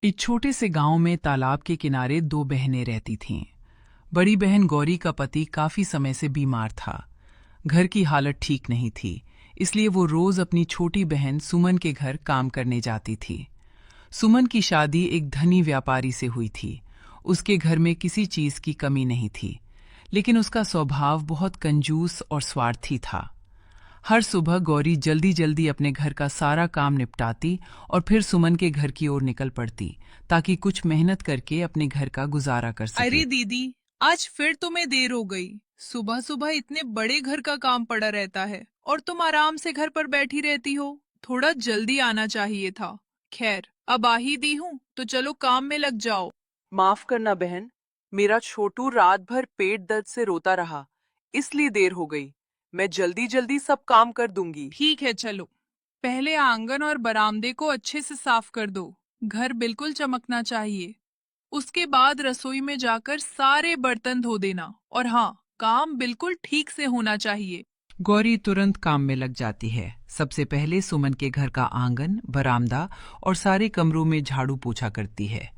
एक छोटे से गांव में तालाब के किनारे दो बहनें रहती थीं। बड़ी बहन गौरी का पति काफी समय से बीमार था। घर की हालत ठीक नहीं थी, इसलिए वो रोज अपनी छोटी बहन सुमन के घर काम करने जाती थी। सुमन की शादी एक धनी व्यापारी से हुई थी। उसके घर में किसी चीज की कमी नहीं थी, लेकिन उसका स्वभाव बहुत कंजूस और स्वार्थी था। हर सुबह गौरी जल्दी जल्दी अपने घर का सारा काम निपटाती और फिर सुमन के घर की ओर निकल पड़ती, ताकि कुछ मेहनत करके अपने घर का गुजारा कर सके। अरे दीदी, आज फिर तुम्हें देर हो गई। सुबह सुबह इतने बड़े घर का काम पड़ा रहता है और तुम आराम से घर पर बैठी रहती हो। थोड़ा जल्दी आना चाहिए था। खैर, अब आ ही दी हूँ तो चलो काम में लग जाओ। माफ करना बहन, मेरा छोटू रात भर पेट दर्द से रोता रहा, इसलिए देर हो गई। मैं जल्दी जल्दी सब काम कर दूंगी। ठीक है, चलो। पहले आंगन और बरामदे को अच्छे से साफ कर दो। घर बिल्कुल चमकना चाहिए। उसके बाद रसोई में जाकर सारे बर्तन धो देना, और हाँ, काम बिल्कुल ठीक से होना चाहिए। गौरी तुरंत काम में लग जाती है। सबसे पहले सुमन के घर का आंगन, बरामदा और सारे कमरों में झाड़ू पोछा करती है।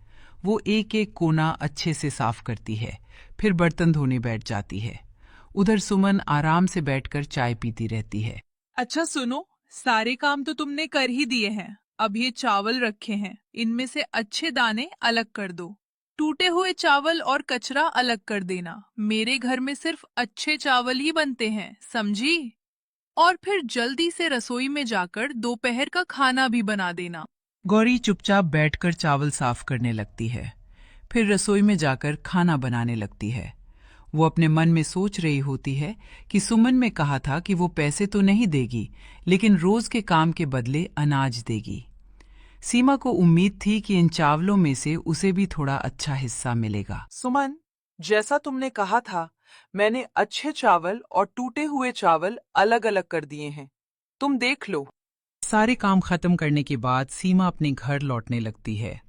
वो एक एक कोना अच्छे से साफ करती है, फिर बर्तन धोने बैठ जाती है। उधर सुमन आराम से बैठकर चाय पीती रहती है। अच्छा सुनो, सारे काम तो तुमने कर ही दिए हैं। अब ये चावल रखे हैं, इनमें से अच्छे दाने अलग कर दो। टूटे हुए चावल और कचरा अलग कर देना। मेरे घर में सिर्फ अच्छे चावल ही बनते हैं, समझी? और फिर जल्दी से रसोई में जाकर दोपहर का खाना भी बना देना। गौरी चुपचाप बैठकर चावल साफ करने लगती है, फिर रसोई में जाकर खाना बनाने लगती है। वो अपने मन में सोच रही होती है कि सुमन ने कहा था कि वो पैसे तो नहीं देगी, लेकिन रोज के काम के बदले अनाज देगी। सीमा को उम्मीद थी कि इन चावलों में से उसे भी थोड़ा अच्छा हिस्सा मिलेगा। सुमन, जैसा तुमने कहा था, मैंने अच्छे चावल और टूटे हुए चावल अलग अलग कर दिए हैं। तुम देख लो। सारे काम खत्म करने के बाद सीमा अपने घर लौटने लगती है।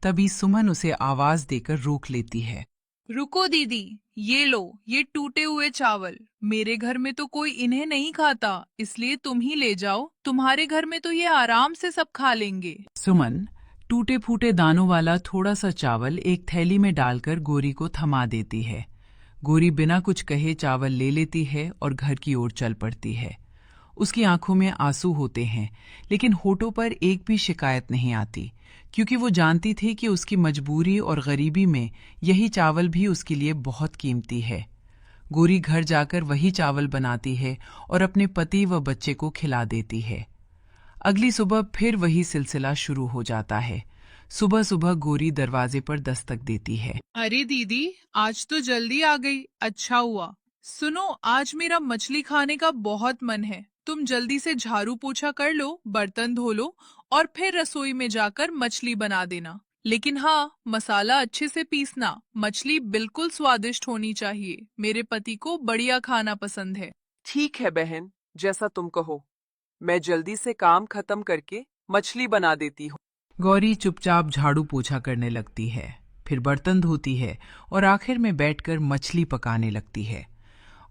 तभी सुमन उसे आवाज देकर रोक लेती है। रुको दीदी, ये लो, ये टूटे हुए चावल। मेरे घर में तो कोई इन्हें नहीं खाता, इसलिए तुम ही ले जाओ। तुम्हारे घर में तो ये आराम से सब खा लेंगे। सुमन टूटे फूटे दानों वाला थोड़ा सा चावल एक थैली में डालकर गोरी को थमा देती है। गोरी बिना कुछ कहे चावल ले लेती है और घर की ओर चल पड़ती है। उसकी आंखों में आंसू होते हैं, लेकिन होठों पर एक भी शिकायत नहीं आती, क्योंकि वो जानती थी कि उसकी मजबूरी और गरीबी में यही चावल भी उसके लिए बहुत कीमती है। गोरी घर जाकर वही चावल बनाती है और अपने पति व बच्चे को खिला देती है। अगली सुबह फिर वही सिलसिला शुरू हो जाता है। सुबह सुबह गोरी दरवाजे पर दस्तक देती है। अरे दीदी, आज तो जल्दी आ गई, अच्छा हुआ। सुनो, आज मेरा मछली खाने का बहुत मन है। तुम जल्दी से झाड़ू पोछा कर लो, बर्तन धो लो और फिर रसोई में जाकर मछली बना देना। लेकिन हाँ, मसाला अच्छे से पीसना। मछली बिल्कुल स्वादिष्ट होनी चाहिए। मेरे पति को बढ़िया खाना पसंद है। ठीक है बहन, जैसा तुम कहो। मैं जल्दी से काम खत्म करके मछली बना देती हूँ। गौरी चुपचाप झाड़ू पोछा करने लगती है, फिर बर्तन धोती है और आखिर में बैठकर मछली पकाने लगती है।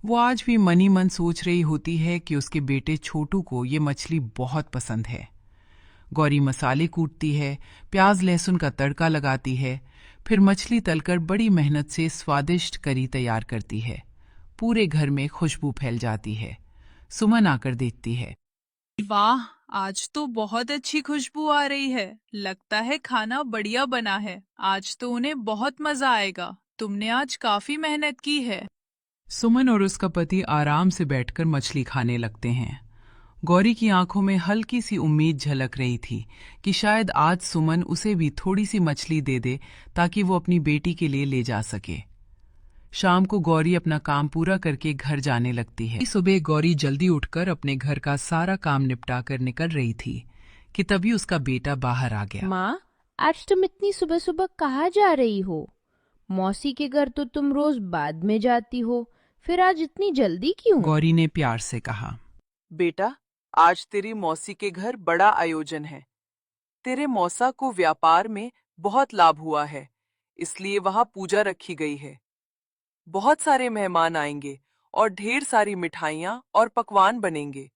वो आज भी मनी मन सोच रही होती है कि उसके बेटे छोटू को ये मछली बहुत पसंद है। गौरी मसाले कूटती है, प्याज लहसुन का तड़का लगाती है, फिर मछली तलकर बड़ी मेहनत से स्वादिष्ट करी तैयार करती है। पूरे घर में खुशबू फैल जाती है। सुमन आकर देखती है। वाह, आज तो बहुत अच्छी खुशबू आ रही है। लगता है खाना बढ़िया बना है। आज तो उन्हें बहुत मजा आएगा। तुमने आज काफी मेहनत की है। सुमन और उसका पति आराम से बैठकर मछली खाने लगते हैं। गौरी की आंखों में हल्की सी उम्मीद झलक रही थी कि शायद आज सुमन उसे भी थोड़ी सी मछली दे दे, ताकि वो अपनी बेटी के लिए ले जा सके। शाम को गौरी अपना काम पूरा करके घर जाने लगती है। सुबह गौरी जल्दी उठकर अपने घर का सारा काम निपटा कर निकल रही थी कि तभी उसका बेटा बाहर आ गया। माँ, आज तुम इतनी सुबह सुबह कहाँ जा रही हो? मौसी के घर तो तुम रोज बाद में जाती हो, फिर आज इतनी जल्दी क्यों? गौरी ने प्यार से कहा। बेटा, आज तेरी मौसी के घर बड़ा आयोजन है। तेरे मौसा को व्यापार में बहुत लाभ हुआ है, इसलिए वहां पूजा रखी गई है। बहुत सारे मेहमान आएंगे और ढेर सारी मिठाइयाँ और पकवान बनेंगे,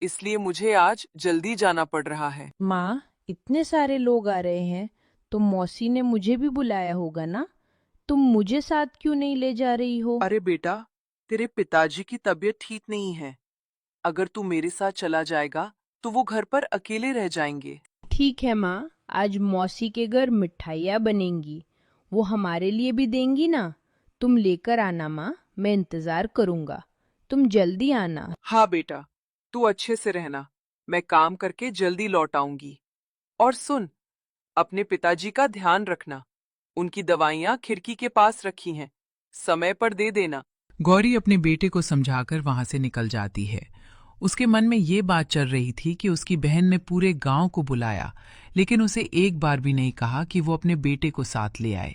इसलिए मुझे आज जल्दी जाना पड़ रहा है। माँ, इतने सारे लोग आ रहे हैं तो मौसी ने मुझे भी बुलाया होगा ना? तुम मुझे साथ क्यों नहीं ले जा रही हो? अरे बेटा, तेरे पिताजी की तबीयत ठीक नहीं है। अगर तू मेरे साथ चला जाएगा तो वो घर पर अकेले रह जाएंगे। ठीक है माँ, आज मौसी के घर मिठाइयाँ बनेंगी। वो हमारे लिए भी देंगी ना? तुम लेकर आना माँ, मैं इंतजार करूँगा। तुम जल्दी आना। हाँ बेटा, तू अच्छे से रहना। मैं काम करके जल्दी लौट आऊंगी। और सुन, अपने पिताजी का ध्यान रखना। उनकी दवाइयाँ खिड़की के पास रखी हैं। समय पर दे देना। गौरी अपने बेटे को समझाकर वहां से निकल जाती है। उसके मन में ये बात चल रही थी कि उसकी बहन ने पूरे गांव को बुलाया, लेकिन उसे एक बार भी नहीं कहा कि वो अपने बेटे को साथ ले आए।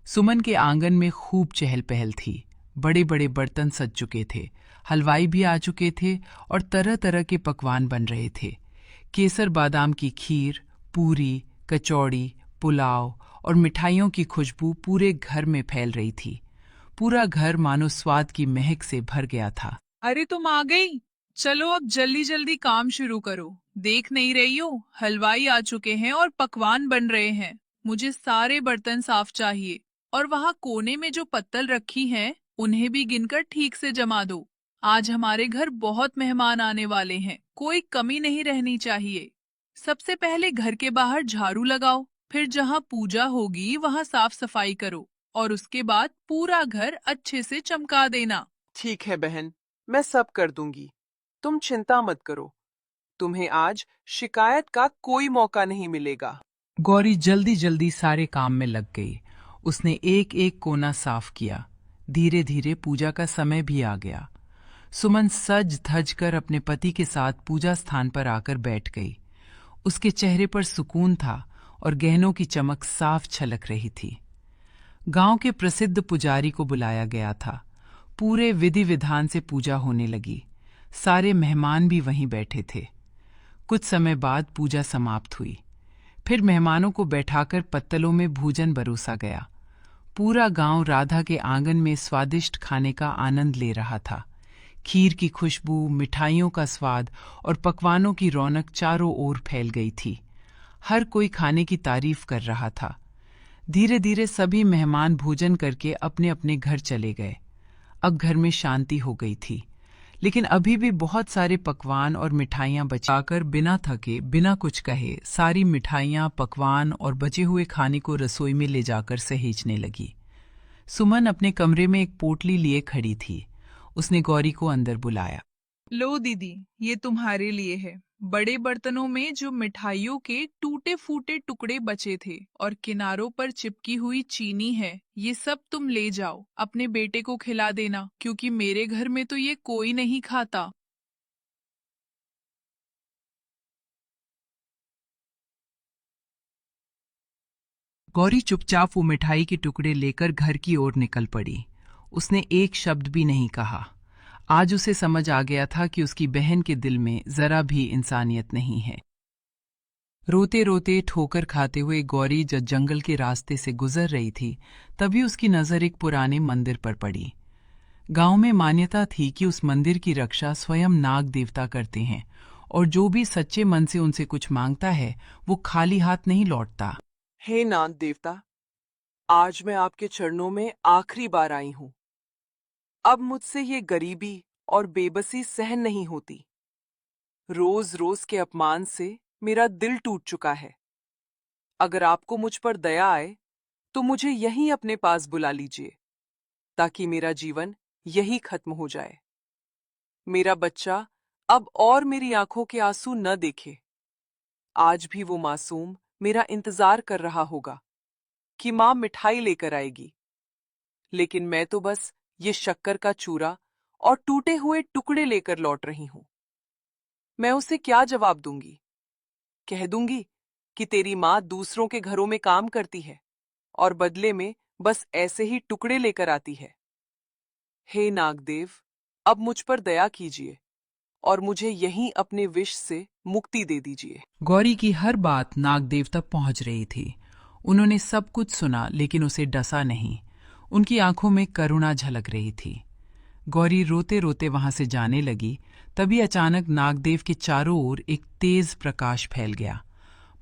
सुमन के आंगन में खूब चहल पहल थी। बड़े बड़े बर्तन सज चुके थे, हलवाई भी आ चुके थे और तरह तरह के पकवान बन रहे थे। केसर बादाम की खीर, पूरी, कचौड़ी, पुलाव और मिठाइयों की खुशबू पूरे घर में फैल रही थी। पूरा घर मानो स्वाद की महक से भर गया था। अरे तुम आ गई। चलो अब जल्दी जल्दी काम शुरू करो। देख नहीं रही हो, हलवाई आ चुके हैं और पकवान बन रहे हैं। मुझे सारे बर्तन साफ चाहिए और वहाँ कोने में जो पत्तल रखी हैं उन्हें भी गिनकर ठीक से जमा दो। आज हमारे घर बहुत मेहमान आने वाले हैं, कोई कमी नहीं रहनी चाहिए। सबसे पहले घर के बाहर झाड़ू लगाओ, फिर जहाँ पूजा होगी वहाँ साफ सफाई करो और उसके बाद पूरा घर अच्छे से चमका देना। ठीक है बहन, मैं सब कर दूंगी। तुम चिंता मत करो। तुम्हें आज शिकायत का कोई मौका नहीं मिलेगा। गौरी जल्दी जल्दी सारे काम में लग गई। उसने एक एक कोना साफ किया। धीरे धीरे पूजा का समय भी आ गया। सुमन सज धज कर अपने पति के साथ पूजा स्थान पर आकर बैठ गई। उसके चेहरे पर सुकून था और गहनों की चमक साफ छलक रही थी। गांव के प्रसिद्ध पुजारी को बुलाया गया था। पूरे विधि विधान से पूजा होने लगी। सारे मेहमान भी वहीं बैठे थे। कुछ समय बाद पूजा समाप्त हुई। फिर मेहमानों को बैठाकर पत्तलों में भोजन परोसा गया। पूरा गांव राधा के आंगन में स्वादिष्ट खाने का आनंद ले रहा था। खीर की खुशबू, मिठाइयों का स्वाद और पकवानों की रौनक चारों ओर फैल गई थी। हर कोई खाने की तारीफ कर रहा था। धीरे धीरे सभी मेहमान भोजन करके अपने अपने घर चले गए। अब घर में शांति हो गई थी, लेकिन अभी भी बहुत सारे पकवान और मिठाइयाँ बचाकर बिना थके, बिना कुछ कहे, सारी मिठाइयाँ, पकवान और बचे हुए खाने को रसोई में ले जाकर सहेजने लगी। सुमन अपने कमरे में एक पोटली लिए खड़ी थी। उसने गौरी को अंदर बुलाया। लो दीदी, ये तुम्हारे लिए है। बड़े बर्तनों में जो मिठाइयों के टूटे फूटे टुकड़े बचे थे और किनारों पर चिपकी हुई चीनी है, ये सब तुम ले जाओ। अपने बेटे को खिला देना, क्योंकि मेरे घर में तो ये कोई नहीं खाता। गौरी चुपचाप वो मिठाई के टुकड़े लेकर घर की ओर निकल पड़ी। उसने एक शब्द भी नहीं कहा। आज उसे समझ आ गया था कि उसकी बहन के दिल में जरा भी इंसानियत नहीं है। रोते रोते, ठोकर खाते हुए गौरी जब जंगल के रास्ते से गुजर रही थी, तभी उसकी नजर एक पुराने मंदिर पर पड़ी। गांव में मान्यता थी कि उस मंदिर की रक्षा स्वयं नाग देवता करते हैं और जो भी सच्चे मन से उनसे कुछ मांगता है वो खाली हाथ नहीं लौटता। हे नाग देवता, आज मैं आपके चरणों में आखिरी बार आई हूँ। अब मुझसे ये गरीबी और बेबसी सहन नहीं होती। रोज रोज के अपमान से मेरा दिल टूट चुका है। अगर आपको मुझ पर दया आए तो मुझे यहीं अपने पास बुला लीजिए, ताकि मेरा जीवन यही खत्म हो जाए। मेरा बच्चा अब और मेरी आंखों के आंसू न देखे। आज भी वो मासूम मेरा इंतजार कर रहा होगा कि माँ मिठाई लेकर आएगी, लेकिन मैं तो बस ये शक्कर का चूरा और टूटे हुए टुकड़े लेकर लौट रही हूं। मैं उसे क्या जवाब दूंगी? कह दूंगी कि तेरी माँ दूसरों के घरों में काम करती है और बदले में बस ऐसे ही टुकड़े लेकर आती है। हे नागदेव, अब मुझ पर दया कीजिए और मुझे यहीं अपने विष से मुक्ति दे दीजिए। गौरी की हर बात नागदेव तक पहुंच रही थी। उन्होंने सब कुछ सुना, लेकिन उसे डसा नहीं। उनकी आंखों में करुणा झलक रही थी। गौरी रोते रोते वहां से जाने लगी। तभी अचानक नागदेव के चारों ओर एक तेज प्रकाश फैल गया।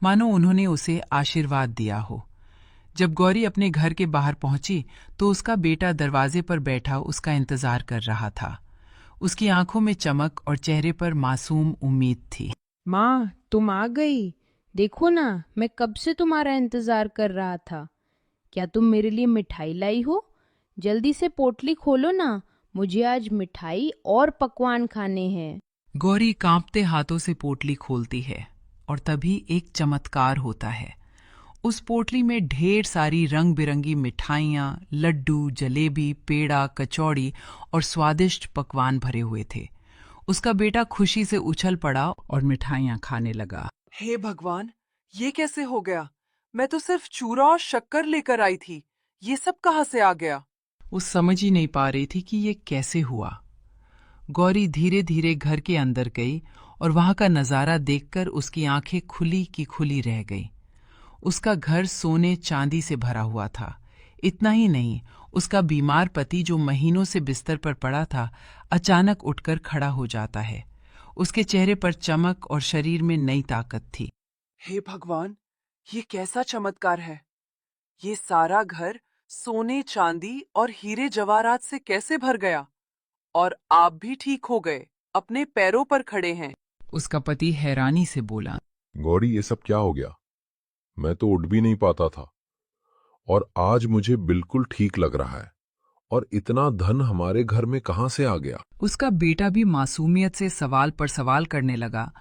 मानो उन्होंने उसे आशीर्वाद दिया हो। जब गौरी अपने घर के बाहर पहुंची तो उसका बेटा दरवाजे पर बैठा उसका इंतजार कर रहा था। उसकी आंखों में चमक और चेहरे पर मासूम उम्मीद थी। माँ, तुम आ गई। देखो ना, मैं कब से तुम्हारा इंतजार कर रहा था। क्या तुम मेरे लिए मिठाई लाई हो? जल्दी से पोटली खोलो ना, मुझे आज मिठाई और पकवान खाने हैं। गौरी कांपते हाथों से पोटली खोलती है और तभी एक चमत्कार होता है। उस पोटली में ढेर सारी रंग बिरंगी मिठाइयाँ, लड्डू, जलेबी, पेड़ा, कचौड़ी और स्वादिष्ट पकवान भरे हुए थे। उसका बेटा खुशी से उछल पड़ा और मिठाइयाँ खाने लगा। हे भगवान, ये कैसे हो गया? मैं तो सिर्फ चूरा और शक्कर लेकर आई थी। ये सब कहाँ से आ गया? वो समझ ही नहीं पा रही थी कि ये कैसे हुआ। गौरी धीरे धीरे घर के अंदर गई और वहां का नजारा देखकर उसकी आंखें खुली की खुली रह गई। उसका घर सोने चांदी से भरा हुआ था। इतना ही नहीं, उसका बीमार पति जो महीनों से बिस्तर पर पड़ा था, अचानक उठकर खड़ा हो जाता है। उसके चेहरे पर चमक और शरीर में नई ताकत थी। हे भगवान, ये कैसा चमत्कार है? ये सारा घर सोने, चांदी और हीरे जवाहरात से कैसे भर गया? और आप भी ठीक हो गए, अपने पैरों पर खड़े हैं। उसका पति हैरानी से बोला, गौरी, ये सब क्या हो गया? मैं तो उठ भी नहीं पाता था और आज मुझे बिल्कुल ठीक लग रहा है। और इतना धन हमारे घर में कहां से आ गया? उसका बेटा भी मासूमियत से सवाल पर सवाल करने लगा।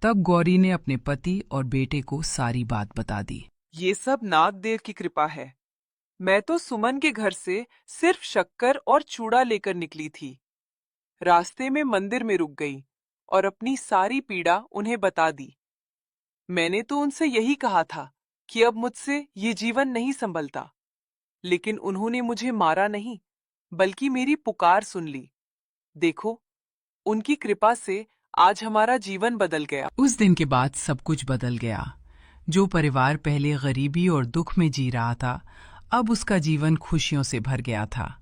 तब गौरी ने अपने पति और बेटे को सारी बात बता दी। ये सब नागदेव की कृपा है। मैं तो सुमन के घर से सिर्फ शक्कर और चूड़ा लेकर निकली थी। रास्ते में मंदिर में रुक गई और अपनी सारी पीड़ा उन्हें बता दी। मैंने तो उनसे यही कहा था कि अब मुझसे ये जीवन नहीं संभलता, लेकिन उन्होंने मुझे मारा नहीं, बल्कि मेरी पुकार सुन ली। देखो, उनकी कृपा से आज हमारा जीवन बदल गया। उस दिन के बाद सब कुछ बदल गया। जो परिवार पहले गरीबी और दुख में जी रहा था, अब उसका जीवन खुशियों से भर गया था।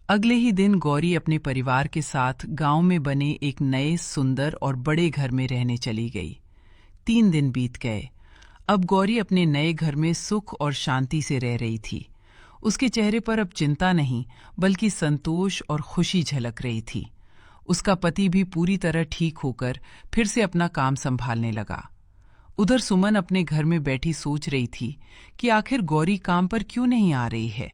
अगले ही दिन गौरी अपने परिवार के साथ गांव में बने एक नए, सुंदर और बड़े घर में रहने चली गई। 3 दिन बीत गए। अब गौरी अपने नए घर में सुख और शांति से रह रही थी। उसके चेहरे पर अब चिंता नहीं, बल्कि संतोष और खुशी झलक रही थी। उसका पति भी पूरी तरह ठीक होकर फिर से अपना काम संभालने लगा। उधर सुमन अपने घर में बैठी सोच रही थी कि आखिर गौरी काम पर क्यों नहीं आ रही है।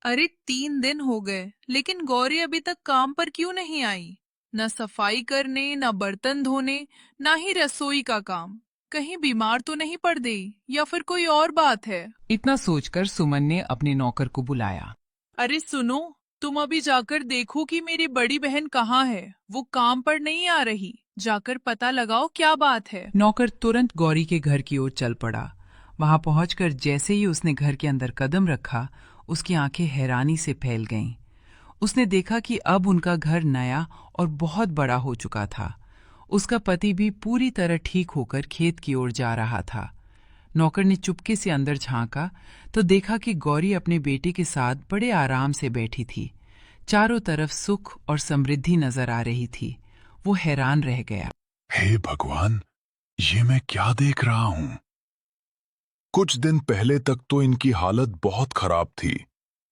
अरे 3 दिन हो गए, लेकिन गौरी अभी तक काम पर क्यों नहीं आई? न सफाई करने, न बर्तन धोने, न ही रसोई का काम। कहीं बीमार तो नहीं पड़ गई या फिर कोई और बात है? इतना सोचकर सुमन ने अपने नौकर को बुलाया। अरे सुनो, तुम अभी जाकर देखो कि मेरी बड़ी बहन कहाँ है। वो काम पर नहीं आ रही। जाकर पता लगाओ क्या बात है। नौकर तुरंत गौरी के घर की ओर चल पड़ा। वहां पहुंचकर जैसे ही उसने घर के अंदर कदम रखा, उसकी आंखें हैरानी से फैल गईं। उसने देखा कि अब उनका घर नया और बहुत बड़ा हो चुका था। उसका पति भी पूरी तरह ठीक होकर खेत की ओर जा रहा था। नौकर ने चुपके से अंदर झांका तो देखा कि गौरी अपने बेटे के साथ बड़े आराम से बैठी थी। चारों तरफ सुख और समृद्धि नजर आ रही थी। वो हैरान रह गया। हे भगवान, ये मैं क्या देख रहा हूं? कुछ दिन पहले तक तो इनकी हालत बहुत खराब थी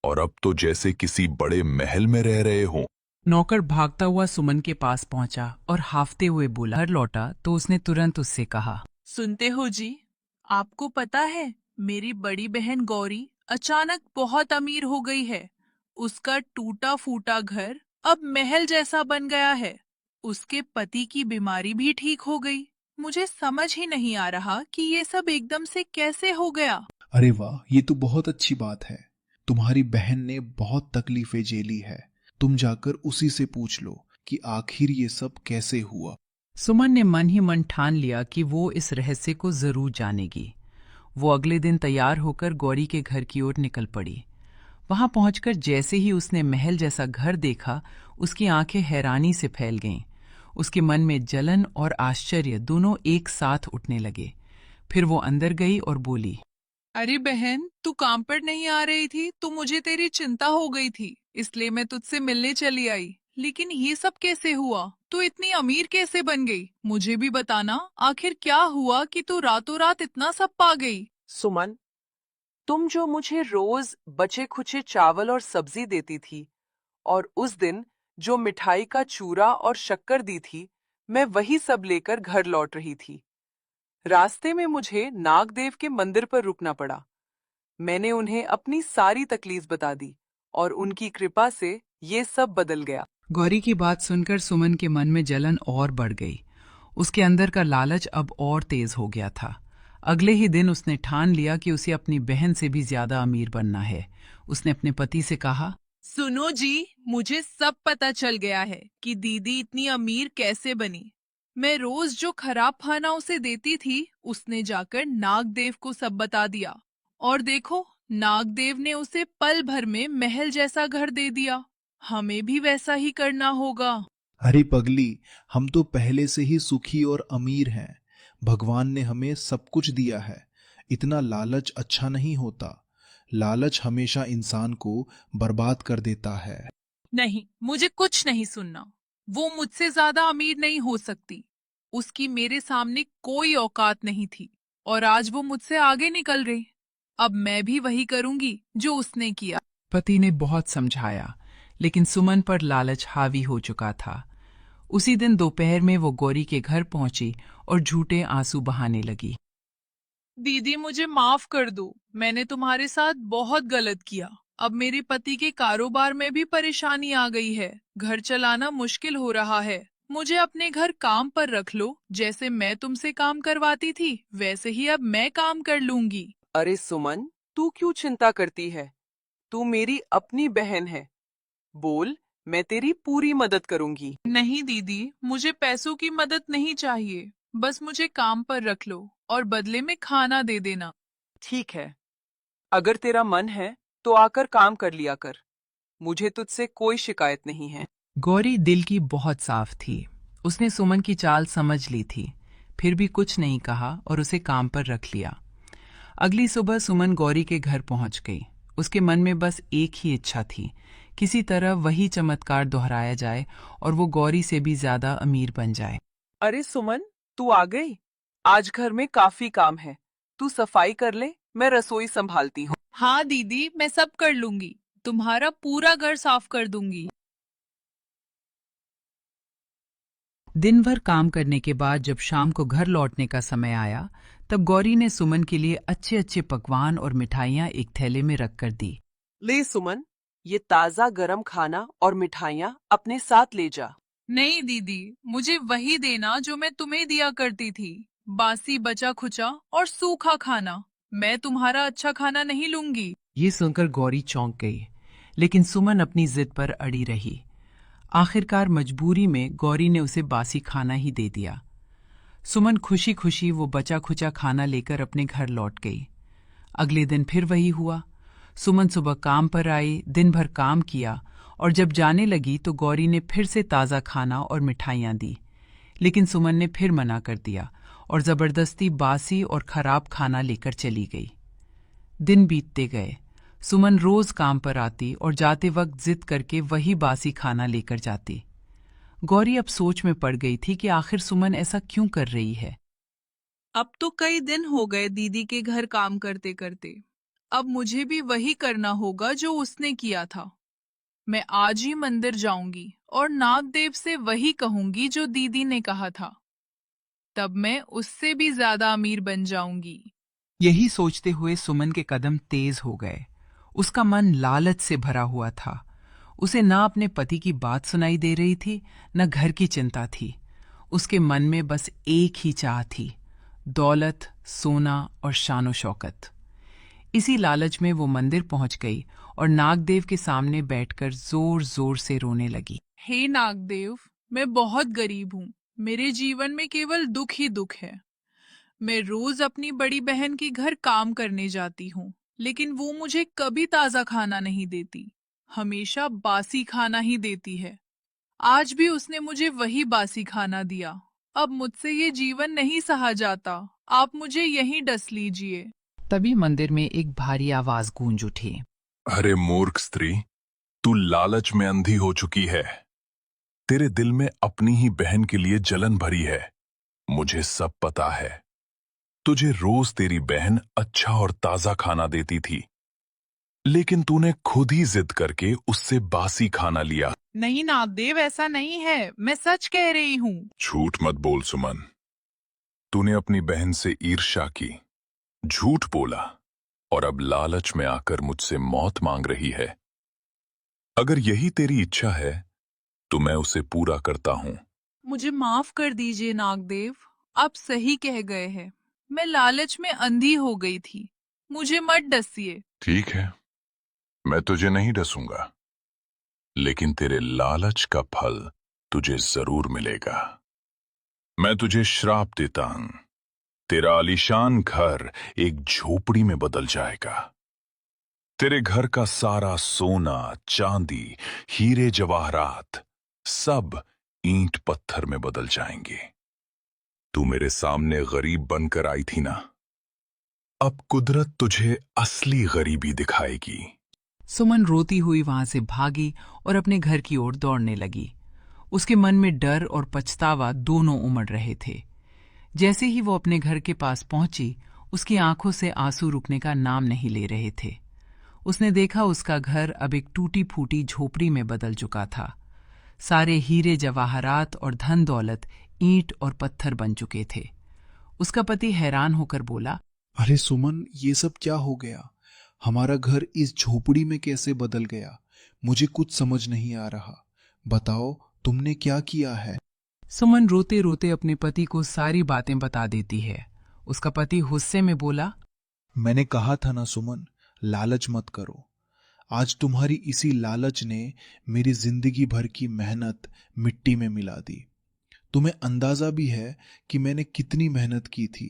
और अब तो जैसे किसी बड़े महल में रह रहे हो। नौकर भागता हुआ सुमन के पास पहुंचा और हाफते हुए बोला। घर लौटा तो उसने तुरंत उससे कहा, सुनते हो जी, आपको पता है मेरी बड़ी बहन गौरी अचानक बहुत अमीर हो गई है। उसका टूटा फूटा घर अब महल जैसा बन गया है। उसके पति की बीमारी भी ठीक हो गई। मुझे समझ ही नहीं आ रहा कि ये सब एकदम से कैसे हो गया। अरे वाह, ये तो बहुत अच्छी बात है। तुम्हारी बहन ने बहुत तकलीफें झेली है। तुम जाकर उसी से पूछ लो कि आखिर ये सब कैसे हुआ। सुमन ने मन ही मन ठान लिया कि वो इस रहस्य को जरूर जानेगी। वो अगले दिन तैयार होकर गौरी के घर की ओर निकल पड़ी। वहां पहुंचकर जैसे ही उसने महल जैसा घर देखा, उसकी आंखें हैरानी से फैल गईं। उसके मन में जलन और आश्चर्य दोनों एक साथ उठने लगे। फिर वो अंदर गई और बोली, अरे बहन, तू काम पर नहीं आ रही थी तो मुझे तेरी चिंता हो गई थी, इसलिए मैं तुझसे मिलने चली आई। लेकिन ये सब कैसे हुआ? तू इतनी अमीर कैसे बन गई? मुझे भी बताना, आखिर क्या हुआ कि तू रातों रात इतना सब पा गई? सुमन, तुम जो मुझे रोज बचे खुचे चावल और सब्जी देती थी और उस दिन जो मिठाई का चूरा और शक्कर दी थी, मैं वही सब लेकर घर लौट रही थी। रास्ते में मुझे नागदेव के मंदिर पर रुकना पड़ा। मैंने उन्हें अपनी सारी तकलीफ बता दी और उनकी कृपा से ये सब बदल गया। गौरी की बात सुनकर सुमन के मन में जलन और बढ़ गई। उसके अंदर का लालच अब और तेज हो गया था। अगले ही दिन उसने ठान लिया कि उसे अपनी बहन से भी ज्यादा अमीर बनना है। उसने अपने पति से कहा, सुनो जी, मुझे सब पता चल गया है कि दीदी इतनी अमीर कैसे बनी। मैं रोज जो खराब खाना उसे देती थी, उसने जाकर नागदेव को सब बता दिया। और देखो, नागदेव ने उसे पल भर में महल जैसा घर दे दिया। हमें भी वैसा ही करना होगा। अरे पगली, हम तो पहले से ही सुखी और अमीर हैं। भगवान ने हमें सब कुछ दिया है। इतना लालच अच्छा नहीं होता। लालच हमेशा इंसान को बर्बाद कर देता है। नहीं, मुझे कुछ नहीं सुनना। वो मुझसे ज्यादा अमीर नहीं हो सकती। उसकी मेरे सामने कोई औकात नहीं थी और आज वो मुझसे आगे निकल रही। अब मैं भी वही करूंगी जो उसने किया। पति ने बहुत समझाया, लेकिन सुमन पर लालच हावी हो चुका था। उसी दिन दोपहर में वो गौरी के घर पहुंची और झूठे आंसू बहाने लगी। दीदी, मुझे माफ कर दो। मैंने तुम्हारे साथ बहुत गलत किया। अब मेरे पति के कारोबार में भी परेशानी आ गई है। घर चलाना मुश्किल हो रहा है। मुझे अपने घर काम पर रख लो। जैसे मैं तुमसे काम करवाती थी, वैसे ही अब मैं काम कर लूंगी। अरे सुमन, तू क्यों चिंता करती है? तू मेरी अपनी बहन है। बोल, मैं तेरी पूरी मदद करूंगी। नहीं दीदी, मुझे पैसों की मदद नहीं चाहिए। बस मुझे काम पर रख लो और बदले में खाना दे देना। ठीक है, अगर तेरा मन है तो आकर काम कर लिया कर। मुझे तुझसे कोई शिकायत नहीं है। गौरी दिल की बहुत साफ थी। उसने सुमन की चाल समझ ली थी, फिर भी कुछ नहीं कहा और उसे काम पर रख लिया। अगली सुबह सुमन गौरी के घर पहुंच गई। उसके मन में बस एक ही इच्छा थी, किसी तरह वही चमत्कार दोहराया जाए और वो गौरी से भी ज्यादा अमीर बन जाए। अरे सुमन, तू आ गई। आज घर में काफी काम है। तू सफाई कर ले, मैं रसोई संभालती हूँ। हाँ दीदी, मैं सब कर लूंगी। तुम्हारा पूरा घर साफ कर दूंगी। दिन भर काम करने के बाद जब शाम को घर लौटने का समय आया, तब गौरी ने सुमन के लिए अच्छे अच्छे पकवान और मिठाइयाँ एक थैले में रख कर दी। ले सुमन, ये ताजा गरम खाना और मिठाइयाँ अपने साथ ले जा। नहीं दीदी, मुझे वही देना जो मैं तुम्हें दिया करती थी। बासी बचा खुचा और सूखा खाना। मैं तुम्हारा अच्छा खाना नहीं लूंगी। ये सुनकर गौरी चौंक गई, लेकिन सुमन अपनी जिद पर अड़ी रही। आखिरकार मजबूरी में गौरी ने उसे बासी खाना ही दे दिया। सुमन खुशी खुशी वो बचा खुचा खाना लेकर अपने घर लौट गई। अगले दिन फिर वही हुआ। सुमन सुबह काम पर आई, दिन भर काम किया और जब जाने लगी तो गौरी ने फिर से ताज़ा खाना और मिठाइयाँ दी। लेकिन सुमन ने फिर मना कर दिया और ज़बरदस्ती बासी और खराब खाना लेकर चली गई। दिन बीतते गए। सुमन रोज काम पर आती और जाते वक्त जिद करके वही बासी खाना लेकर जाती। गौरी अब सोच में पड़ गई थी कि आखिर सुमन ऐसा क्यों कर रही है। अब तो कई दिन हो गए दीदी के घर काम करते करते। अब मुझे भी वही करना होगा जो उसने किया था। मैं आज ही मंदिर जाऊंगी और नागदेव से वही कहूंगी जो दीदी ने कहा था। तब मैं उससे भी ज्यादा अमीर बन जाऊंगी। यही सोचते हुए सुमन के कदम तेज हो गए। उसका मन लालच से भरा हुआ था। उसे ना अपने पति की बात सुनाई दे रही थी, न घर की चिंता थी। उसके मन में बस एक ही चाह थी, दौलत, सोना और शानो शौकत। इसी लालच में वो मंदिर पहुंच गई और नागदेव के सामने बैठकर जोर जोर से रोने लगी। हे नागदेव, मैं बहुत गरीब हूँ। मेरे जीवन में केवल दुख ही दुख है। मैं रोज अपनी बड़ी बहन के घर काम करने जाती हूँ, लेकिन वो मुझे कभी ताजा खाना नहीं देती। हमेशा बासी खाना ही देती है। आज भी उसने मुझे वही बासी खाना दिया। अब मुझसे ये जीवन नहीं सहा जाता। आप मुझे यहीं डस लीजिए। तभी मंदिर में एक भारी आवाज गूंज उठी। अरे मूर्ख स्त्री, तू लालच में अंधी हो चुकी है। तेरे दिल में अपनी ही बहन के लिए जलन भरी है। मुझे सब पता है। तुझे रोज तेरी बहन अच्छा और ताजा खाना देती थी, लेकिन तूने खुद ही जिद करके उससे बासी खाना लिया। नहीं नागदेव, ऐसा नहीं है, मैं सच कह रही हूँ। झूठ मत बोल सुमन। तूने अपनी बहन से ईर्ष्या की, झूठ बोला और अब लालच में आकर मुझसे मौत मांग रही है। अगर यही तेरी इच्छा है तो मैं उसे पूरा करता हूं। मुझे माफ कर दीजिए नागदेव, आप सही कह गए हैं। मैं लालच में अंधी हो गई थी। मुझे मत डसिए। ठीक है, मैं तुझे नहीं डसूंगा, लेकिन तेरे लालच का फल तुझे जरूर मिलेगा। मैं तुझे श्राप देता हूं। तेरा आलीशान घर एक झोपड़ी में बदल जाएगा। तेरे घर का सारा सोना, चांदी, हीरे जवाहरात सब ईंट पत्थर में बदल जाएंगे। तू मेरे सामने गरीब बनकर आई थी ना, अब कुदरत तुझे असली गरीबी दिखाएगी। सुमन रोती हुई वहां से भागी और अपने घर की ओर दौड़ने लगी। उसके मन में डर और पछतावा दोनों उमड़ रहे थे। जैसे ही वो अपने घर के पास पहुंची, उसकी आंखों से आंसू रुकने का नाम नहीं ले रहे थे। उसने देखा उसका घर अब एक टूटी फूटी झोपड़ी में बदल चुका था। सारे हीरे जवाहरात और धन दौलत ईंट और पत्थर बन चुके थे। उसका पति हैरान होकर बोला, अरे सुमन, ये सब क्या हो गया? हमारा घर इस झोपड़ी में कैसे बदल गया? मुझे कुछ समझ नहीं आ रहा। बताओ, तुमने क्या किया है? सुमन रोते रोते अपने पति को सारी बातें बता देती है। उसका पति गुस्से में बोला, मैंने कहा था ना सुमन, लालच मत करो। आज तुम्हारी इसी लालच ने मेरी जिंदगी भर की मेहनत मिट्टी में मिला दी। तुम्हें अंदाजा भी है कि मैंने कितनी मेहनत की थी।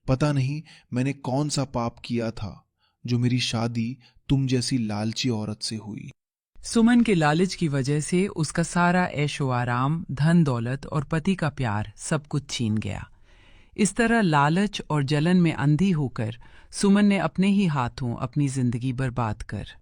पता नहीं मैंने कौन सा पाप किया था जो मेरी शादी तुम जैसी लालची औरत से हुई। सुमन के लालच की वजह से उसका सारा ऐशो आराम, धन दौलत और पति का प्यार सब कुछ छीन गया। इस तरह लालच और जलन में अंधी होकर सुमन ने अपने ही हाथों अपनी जिंदगी बर्बाद कर